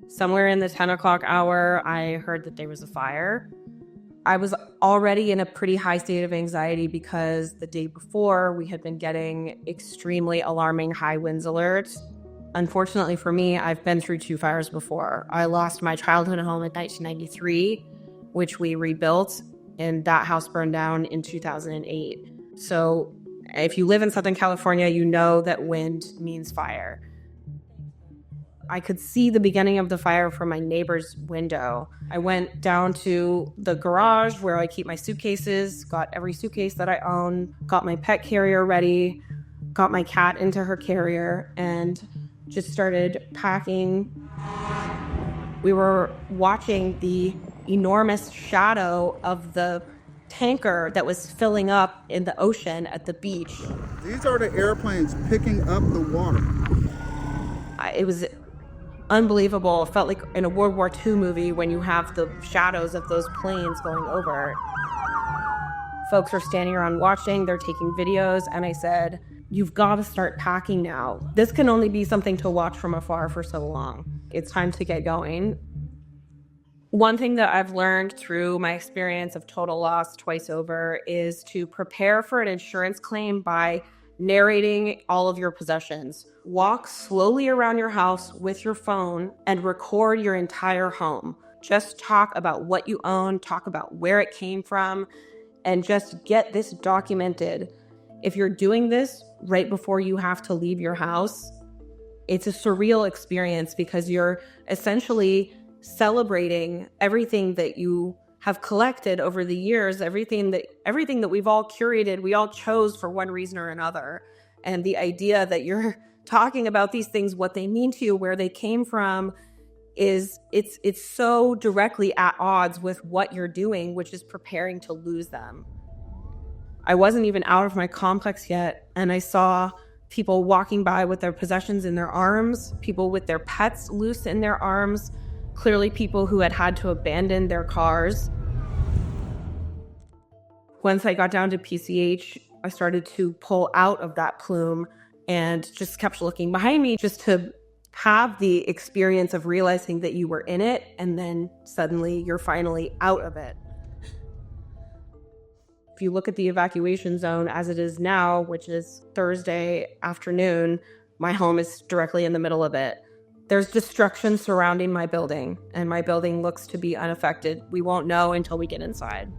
Somewhere in the 10 o'clock hour, I heard that there was a fire. I was already in a pretty high state of anxiety because the day before we had been getting extremely alarming high winds alerts. Unfortunately for me, I've been through 2 fires before. I lost my childhood home in 1993, which we rebuilt, and that house burned down in 2008. So if you live in Southern California, you know that wind means fire. I could see the beginning of the fire from my neighbor's window. I went down to the garage where I keep my suitcases, got every suitcase that I own, got my pet carrier ready, got my cat into her carrier, and just started packing. We were watching the enormous shadow of the tanker that was filling up in the ocean at the beach. These are the airplanes picking up the water. It was unbelievable. It felt like in a World War II movie when you have the shadows of those planes going over. Folks are standing around watching, they're taking videos, and I said, you've got to start packing now. This can only be something to watch from afar for so long. It's time to get going. One thing that I've learned through my experience of total loss twice over is to prepare for an insurance claim by narrating all of your possessions. Walk slowly around your house with your phone and record your entire home. Just talk about what you own, talk about where it came from, and just get this documented. If you're doing this right before you have to leave your house, it's a surreal experience because you're essentially celebrating everything that you have collected over the years, everything that we've all curated, we all chose for one reason or another. And the idea that you're talking about these things, what they mean to you, where they came from, it's so directly at odds with what you're doing, which is preparing to lose them. I wasn't even out of my complex yet, and I saw people walking by with their possessions in their arms, people with their pets loose in their arms, clearly people who had to abandon their cars. Once I got down to PCH, I started to pull out of that plume and just kept looking behind me just to have the experience of realizing that you were in it and then suddenly you're finally out of it. If you look at the evacuation zone as it is now, which is Thursday afternoon, my home is directly in the middle of it. There's destruction surrounding my building, and my building looks to be unaffected. We won't know until we get inside.